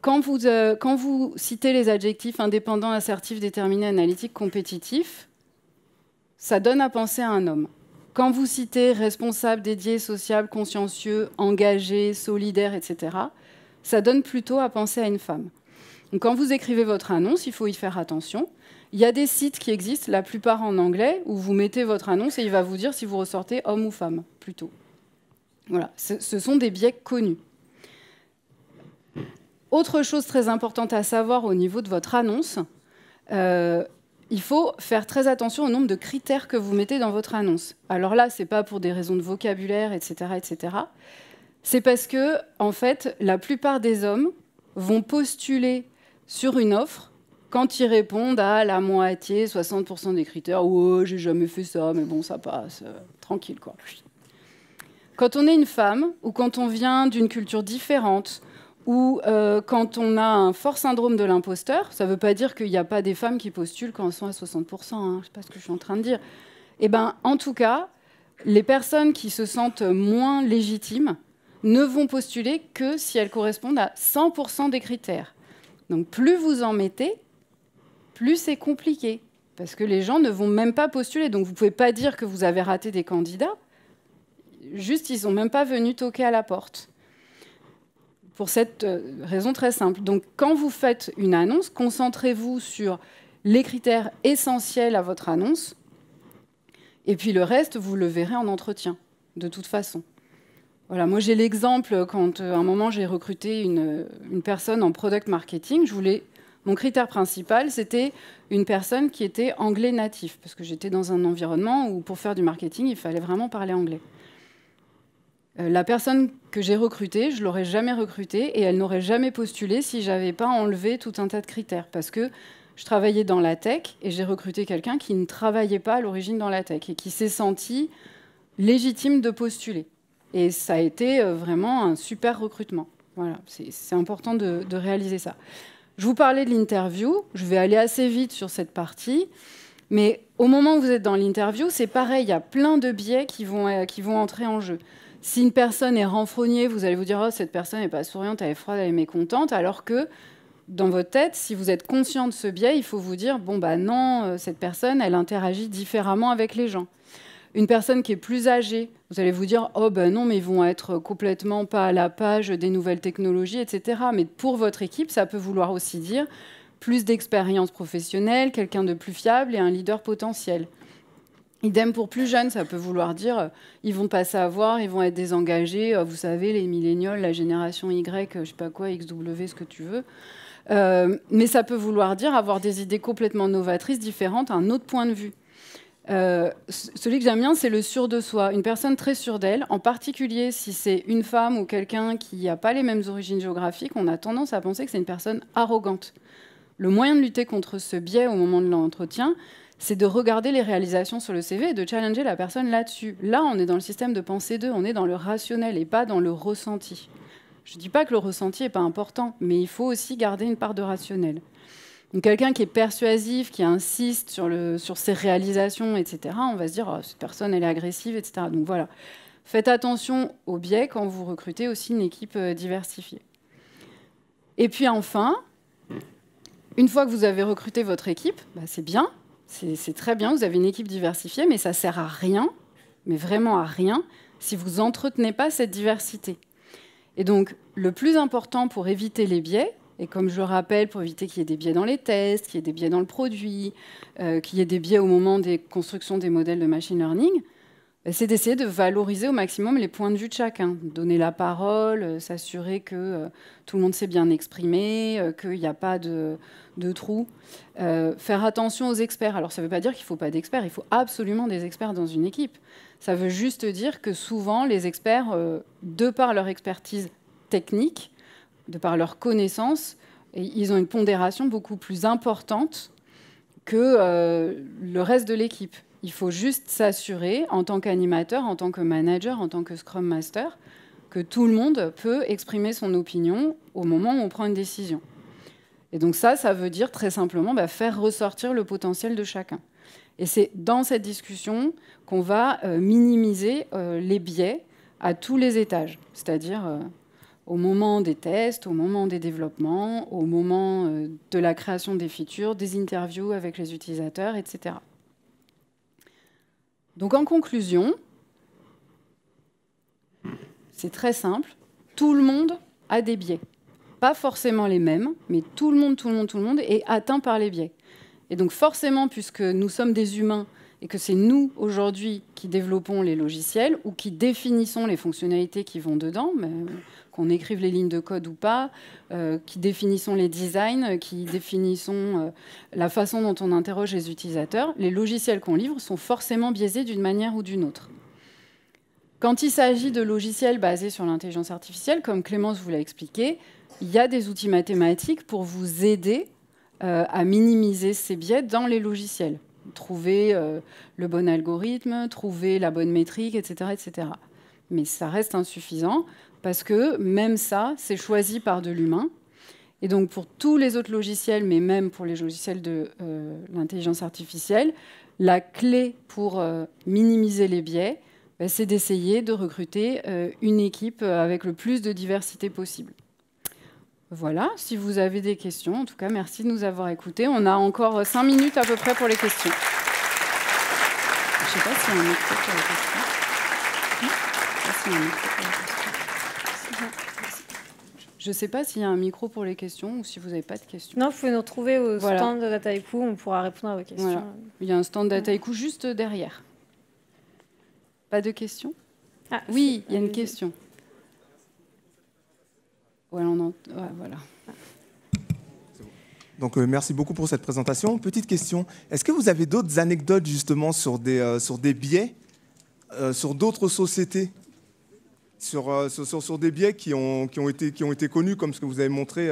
quand vous citez les adjectifs indépendant, assertif, déterminé, analytique, compétitif, ça donne à penser à un homme. Quand vous citez responsable, dédié, sociable, consciencieux, engagé, solidaire, etc., ça donne plutôt à penser à une femme. Donc, quand vous écrivez votre annonce, il faut y faire attention. Il y a des sites qui existent, la plupart en anglais, où vous mettez votre annonce et il va vous dire si vous ressortez homme ou femme, plutôt. Voilà, ce sont des biais connus. Autre chose très importante à savoir au niveau de votre annonce, il faut faire très attention au nombre de critères que vous mettez dans votre annonce. Alors là, ce n'est pas pour des raisons de vocabulaire, etc., etc. C'est parce que, en fait, la plupart des hommes vont postuler sur une offre quand ils répondent à la moitié, 60% des critères. « Oh, j'ai jamais fait ça, mais bon, ça passe, tranquille, quoi. » Quand on est une femme, ou quand on vient d'une culture différente, ou quand on a un fort syndrome de l'imposteur, ça ne veut pas dire qu'il n'y a pas des femmes qui postulent quand elles sont à 60%, hein, je ne sais pas ce que je suis en train de dire. Eh ben, en tout cas, les personnes qui se sentent moins légitimes ne vont postuler que si elles correspondent à 100% des critères. Donc plus vous en mettez, plus c'est compliqué, parce que les gens ne vont même pas postuler. Donc vous ne pouvez pas dire que vous avez raté des candidats, juste ils ne sont même pas venus toquer à la porte. Pour cette raison très simple. Donc, quand vous faites une annonce, concentrez-vous sur les critères essentiels à votre annonce. Et puis le reste, vous le verrez en entretien, de toute façon. Voilà, moi, j'ai l'exemple quand, à un moment, j'ai recruté une personne en product marketing. Mon critère principal, c'était une personne qui était anglais natif, parce que j'étais dans un environnement où, pour faire du marketing, il fallait vraiment parler anglais. La personne que j'ai recrutée, je ne l'aurais jamais recrutée et elle n'aurait jamais postulé si je n'avais pas enlevé tout un tas de critères. Parce que je travaillais dans la tech et j'ai recruté quelqu'un qui ne travaillait pas à l'origine dans la tech et qui s'est senti légitime de postuler. Et ça a été vraiment un super recrutement. Voilà, c'est important de réaliser ça. Je vous parlais de l'interview. Je vais aller assez vite sur cette partie. Mais au moment où vous êtes dans l'interview, c'est pareil, il y a plein de biais qui vont entrer en jeu. Si une personne est renfrognée, vous allez vous dire « Oh, cette personne n'est pas souriante, elle est froide, elle est mécontente », alors que dans votre tête, si vous êtes conscient de ce biais, il faut vous dire « Bon, bah non, cette personne, elle interagit différemment avec les gens ». Une personne qui est plus âgée, vous allez vous dire « Oh ben non, mais ils vont être complètement pas à la page des nouvelles technologies, etc. » Mais pour votre équipe, ça peut vouloir aussi dire plus d'expérience professionnelle, quelqu'un de plus fiable et un leader potentiel. Idem pour plus jeunes, ça peut vouloir dire ils vont pas savoir, ils vont être désengagés, vous savez, les millénials, la génération Y, je sais pas quoi, XW, ce que tu veux. Mais ça peut vouloir dire avoir des idées complètement novatrices, différentes, un autre point de vue. Celui que j'aime bien, c'est le sûr de soi. Une personne très sûre d'elle, en particulier si c'est une femme ou quelqu'un qui n'a pas les mêmes origines géographiques, on a tendance à penser que c'est une personne arrogante. Le moyen de lutter contre ce biais au moment de l'entretien, c'est de regarder les réalisations sur le CV et de challenger la personne là-dessus. Là, on est dans le système de pensée 2, on est dans le rationnel et pas dans le ressenti. Je ne dis pas que le ressenti n'est pas important, mais il faut aussi garder une part de rationnel. Donc quelqu'un qui est persuasif, qui insiste sur ses réalisations, etc., on va se dire oh, cette personne, elle est agressive, etc. Donc voilà, faites attention aux biais quand vous recrutez aussi une équipe diversifiée. Et puis enfin, une fois que vous avez recruté votre équipe, c'est bien. C'est très bien, vous avez une équipe diversifiée, mais ça ne sert à rien, mais vraiment à rien, si vous n'entretenez pas cette diversité. Et donc, le plus important pour éviter les biais, et comme je le rappelle, pour éviter qu'il y ait des biais dans les tests, qu'il y ait des biais dans le produit, qu'il y ait des biais au moment des constructions des modèles de machine learning, c'est d'essayer de valoriser au maximum les points de vue de chacun, donner la parole, s'assurer que tout le monde s'est bien exprimé, qu'il n'y a pas de trous. Faire attention aux experts. Alors ça ne veut pas dire qu'il ne faut pas d'experts, il faut absolument des experts dans une équipe. Ça veut juste dire que souvent les experts, de par leur expertise technique, de par leur connaissance, ils ont une pondération beaucoup plus importante que le reste de l'équipe. Il faut juste s'assurer, en tant qu'animateur, en tant que manager, en tant que Scrum Master, que tout le monde peut exprimer son opinion au moment où on prend une décision. Et donc ça veut dire très simplement faire ressortir le potentiel de chacun. Et c'est dans cette discussion qu'on va minimiser les biais à tous les étages, c'est-à-dire au moment des tests, au moment des développements, au moment de la création des features, des interviews avec les utilisateurs, etc. Donc en conclusion, c'est très simple, tout le monde a des biais. Pas forcément les mêmes, mais tout le monde est atteint par les biais. Et donc forcément, puisque nous sommes des humains et que c'est nous, aujourd'hui, qui développons les logiciels ou qui définissons les fonctionnalités qui vont dedans, qu'on écrive les lignes de code ou pas, qui définissons les designs, qui définissons la façon dont on interroge les utilisateurs, les logiciels qu'on livre sont forcément biaisés d'une manière ou d'une autre. Quand il s'agit de logiciels basés sur l'intelligence artificielle, comme Clémence vous l'a expliqué, il y a des outils mathématiques pour vous aider à minimiser ces biais dans les logiciels. Trouver le bon algorithme, trouver la bonne métrique, etc., etc. Mais ça reste insuffisant parce que même ça, c'est choisi par de l'humain. Et donc pour tous les autres logiciels, mais même pour les logiciels de l'intelligence artificielle, la clé pour minimiser les biais, c'est d'essayer de recruter une équipe avec le plus de diversité possible. Voilà, si vous avez des questions, en tout cas, merci de nous avoir écoutés. On a encore 5 minutes à peu près pour les questions. Je ne sais pas s'il y a un micro pour les questions. Je ne sais pas s'il y a un micro pour les questions ou si vous n'avez pas de questions. Non, vous pouvez nous retrouver au stand de Dataiku, on pourra répondre à vos questions. Voilà. Il y a un stand Dataiku juste derrière. Pas de questions? Ah, oui, il y a une question. Ouais, voilà. Donc, merci beaucoup pour cette présentation. Petite question, est-ce que vous avez d'autres anecdotes justement sur des biais, sur d'autres sociétés, sur des biais qui ont été connus, comme ce que vous avez montré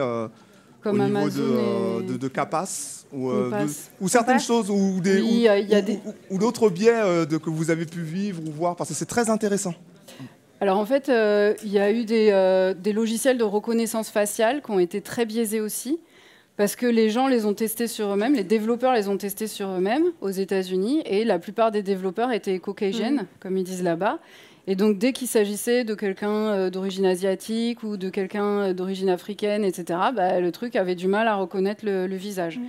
comme au Amazon niveau de Capas ou Capas. Certaines choses, ou d'autres biais que vous avez pu vivre ou voir, parce que c'est très intéressant. Alors en fait, il y a eu des logiciels de reconnaissance faciale qui ont été très biaisés aussi, parce que les gens les ont testés sur eux-mêmes, les développeurs les ont testés sur eux-mêmes aux États-Unis, et la plupart des développeurs étaient caucasian, comme ils disent là-bas. Et donc dès qu'il s'agissait de quelqu'un d'origine asiatique ou de quelqu'un d'origine africaine, etc., le truc avait du mal à reconnaître le visage.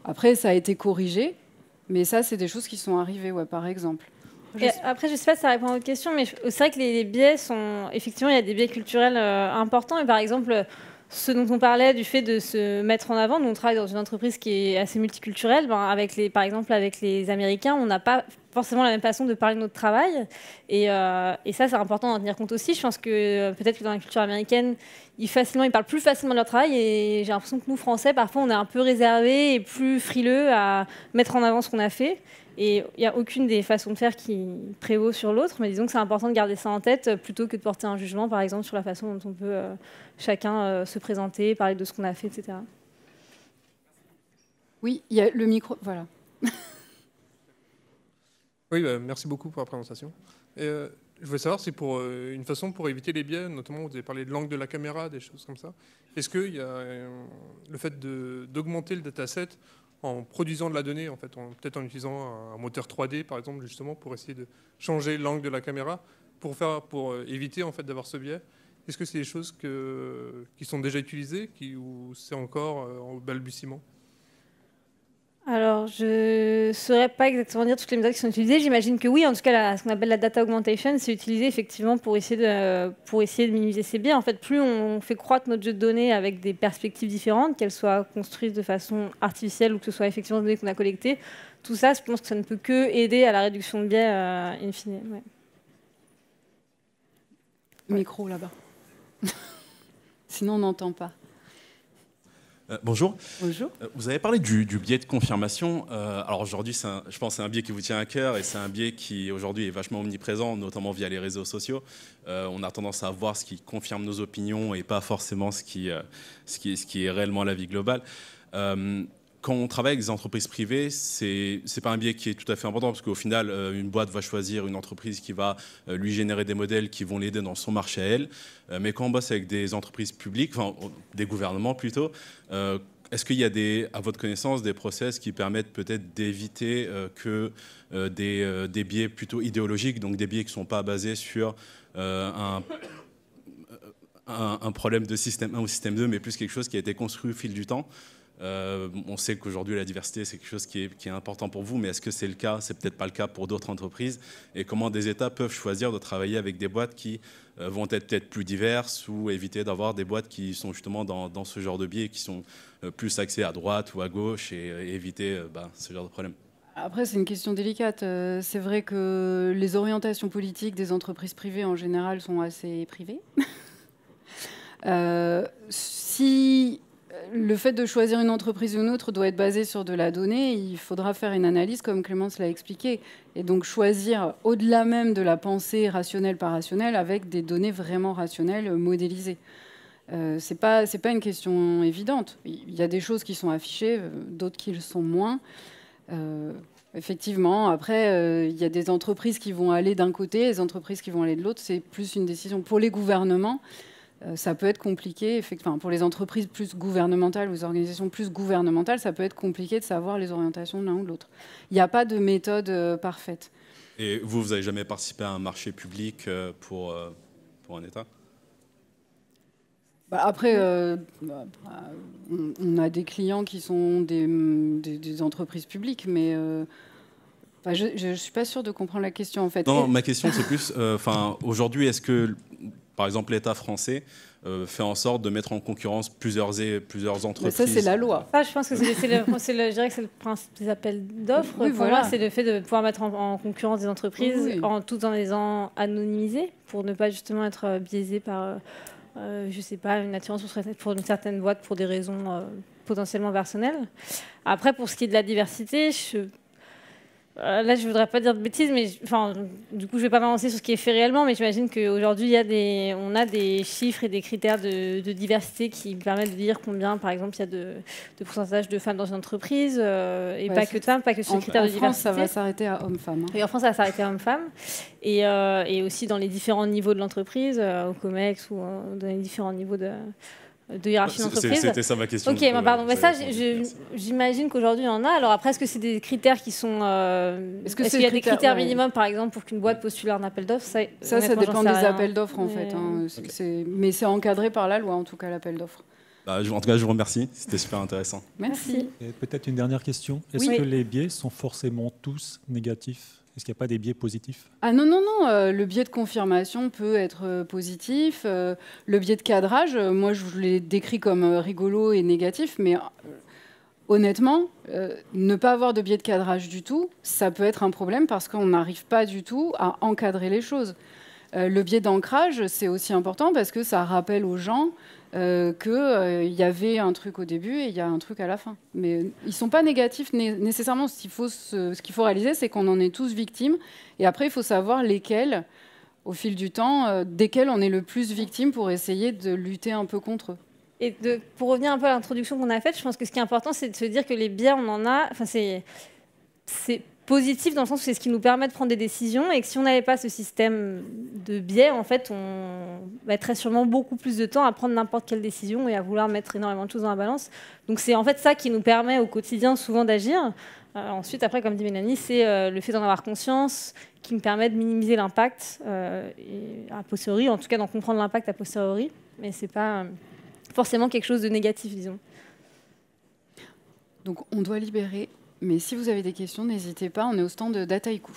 Après, ça a été corrigé, mais ça, c'est des choses qui sont arrivées, par exemple. Et après, je ne sais pas si ça répond à votre question, mais c'est vrai que les biais sont... Effectivement, il y a des biais culturels importants. Et par exemple, ce dont on parlait, du fait de se mettre en avant, nous, on travaille dans une entreprise qui est assez multiculturelle. Par exemple, avec les Américains, on n'a pas forcément la même façon de parler de notre travail. Et ça, c'est important d'en tenir compte aussi. Je pense que peut-être que dans la culture américaine, ils parlent plus facilement de leur travail. Et j'ai l'impression que nous, Français, parfois, on est un peu réservés et plus frileux à mettre en avant ce qu'on a fait. Et il n'y a aucune des façons de faire qui prévaut sur l'autre, mais disons que c'est important de garder ça en tête plutôt que de porter un jugement, par exemple, sur la façon dont on peut chacun se présenter, parler de ce qu'on a fait, etc. Oui, il y a le micro, voilà. Oui, merci beaucoup pour la présentation. Et, je voulais savoir si pour une façon pour éviter les biais, notamment vous avez parlé de l'angle de la caméra, des choses comme ça, est-ce qu'il y a le fait d'augmenter le dataset en produisant de la donnée, en fait, peut-être en utilisant un moteur 3D, par exemple, justement, pour essayer de changer l'angle de la caméra, pour éviter en fait, d'avoir ce biais. Est-ce que c'est des choses qui sont déjà utilisées ou c'est encore en balbutiement? Alors, je ne saurais pas exactement dire toutes les méthodes qui sont utilisées. J'imagine que oui, en tout cas, ce qu'on appelle la data augmentation, c'est utilisé effectivement pour essayer de minimiser ces biais. En fait, plus on fait croître notre jeu de données avec des perspectives différentes, qu'elles soient construites de façon artificielle ou que ce soit effectivement des données qu'on a collectées, tout ça, je pense que ça ne peut que aider à la réduction de biais in fine. Ouais. Micro là-bas. Sinon, on n'entend pas. Bonjour. Bonjour. Vous avez parlé du biais de confirmation. Alors aujourd'hui, je pense que c'est un biais qui vous tient à cœur et c'est un biais qui aujourd'hui est vachement omniprésent, notamment via les réseaux sociaux. On a tendance à voir ce qui confirme nos opinions et pas forcément ce qui est réellement la vie globale. Quand on travaille avec des entreprises privées, c'est pas un biais qui est tout à fait important parce qu'au final, une boîte va choisir une entreprise qui va lui générer des modèles qui vont l'aider dans son marché à elle. Mais quand on bosse avec des entreprises publiques, enfin des gouvernements plutôt, est-ce qu'il y a à votre connaissance des process qui permettent peut-être d'éviter que des biais plutôt idéologiques, donc des biais qui ne sont pas basés sur un problème de système 1 ou système 2, mais plus quelque chose qui a été construit au fil du temps? On sait qu'aujourd'hui la diversité c'est quelque chose qui est important pour vous, mais est-ce que c'est le cas? C'est peut-être pas le cas pour d'autres entreprises. Et comment des États peuvent choisir de travailler avec des boîtes qui vont être peut-être plus diverses ou éviter d'avoir des boîtes qui sont justement dans ce genre de biais, qui sont plus axées à droite ou à gauche et éviter ce genre de problème? Après, c'est une question délicate. C'est vrai que les orientations politiques des entreprises privées en général sont assez privées. Si le fait de choisir une entreprise ou une autre doit être basé sur de la donnée, il faudra faire une analyse, comme Clémence l'a expliqué, et donc choisir au-delà même de la pensée rationnelle par rationnelle, avec des données vraiment rationnelles, modélisées. C'est pas une question évidente. Il y a des choses qui sont affichées, d'autres qui le sont moins. Effectivement, après, il y a des entreprises qui vont aller d'un côté, des entreprises qui vont aller de l'autre. C'est plus une décision pour les gouvernements. Ça peut être compliqué, enfin, pour les entreprises plus gouvernementales ou les organisations plus gouvernementales, ça peut être compliqué de savoir les orientations de l'un ou de l'autre. Il n'y a pas de méthode parfaite. Et vous n'avez jamais participé à un marché public pour un État? Après, on a des clients qui sont des entreprises publiques, mais je ne suis pas sûre de comprendre la question, en fait. Non, ma question, c'est plus, aujourd'hui, est-ce que, par exemple, l'État français fait en sorte de mettre en concurrence plusieurs entreprises? Mais ça, c'est la loi. Ça, je pense que je dirais que c'est le principe des appels d'offres. Oui, pour moi, c'est le fait de pouvoir mettre en concurrence des entreprises tout en les ayant anonymisées pour ne pas justement être biaisé par... je sais pas, une attirance pour une certaine boîte pour des raisons potentiellement personnelles. Après, pour ce qui est de la diversité, là, je voudrais pas dire de bêtises, mais du coup, je vais pas m'avancer sur ce qui est fait réellement, mais j'imagine qu'aujourd'hui, on a des chiffres et des critères de diversité qui permettent de dire combien, par exemple, il y a de pourcentage de femmes dans une entreprise, et pas que de femmes, pas que sur les critères de diversité. En France, ça va s'arrêter à hommes-femmes. Et en France, ça va s'arrêter à hommes-femmes. Et aussi dans les différents niveaux de l'entreprise, au COMEX ou dans les différents niveaux de hiérarchie d'entreprise. C'était ça ma question. Ok, pardon. Mais ça, j'imagine qu'aujourd'hui, il y en a. Alors après, est-ce que c'est des critères qui sont... Est-ce qu'il y a des critères minimums, par exemple, pour qu'une boîte postule un appel d'offres? Ça dépend des appels d'offres, en fait. Mais c'est encadré par la loi, en tout cas, l'appel d'offres. En tout cas, je vous remercie. C'était super intéressant. Merci. Et peut-être une dernière question. Est-ce que les biais sont forcément tous négatifs? Est-ce qu'il n'y a pas des biais positifs? Ah non, non, non, le biais de confirmation peut être positif. Le biais de cadrage, moi je l'ai décrit comme rigolo et négatif, mais honnêtement, ne pas avoir de biais de cadrage du tout, ça peut être un problème parce qu'on n'arrive pas du tout à encadrer les choses. Le biais d'ancrage, c'est aussi important parce que ça rappelle aux gens qu'il y avait un truc au début et il y a un truc à la fin. Mais ils ne sont pas négatifs nécessairement. Ce qu'il faut réaliser, c'est qu'on en est tous victimes. Et après, il faut savoir lesquels, au fil du temps, desquels on est le plus victime pour essayer de lutter un peu contre eux. Et pour revenir un peu à l'introduction qu'on a faite, je pense que ce qui est important, c'est de se dire que les biais, on en a... Enfin, c'est positif dans le sens où c'est ce qui nous permet de prendre des décisions et que si on n'avait pas ce système de biais, en fait, on mettrait sûrement beaucoup plus de temps à prendre n'importe quelle décision et à vouloir mettre énormément de choses dans la balance. Donc c'est en fait ça qui nous permet au quotidien souvent d'agir. Ensuite, après, comme dit Mélanie, c'est le fait d'en avoir conscience qui me permet de minimiser l'impact et a posteriori, en tout cas d'en comprendre l'impact a posteriori, mais c'est pas forcément quelque chose de négatif, disons. Donc on doit libérer. Mais si vous avez des questions, n'hésitez pas, on est au stand de Dataiku.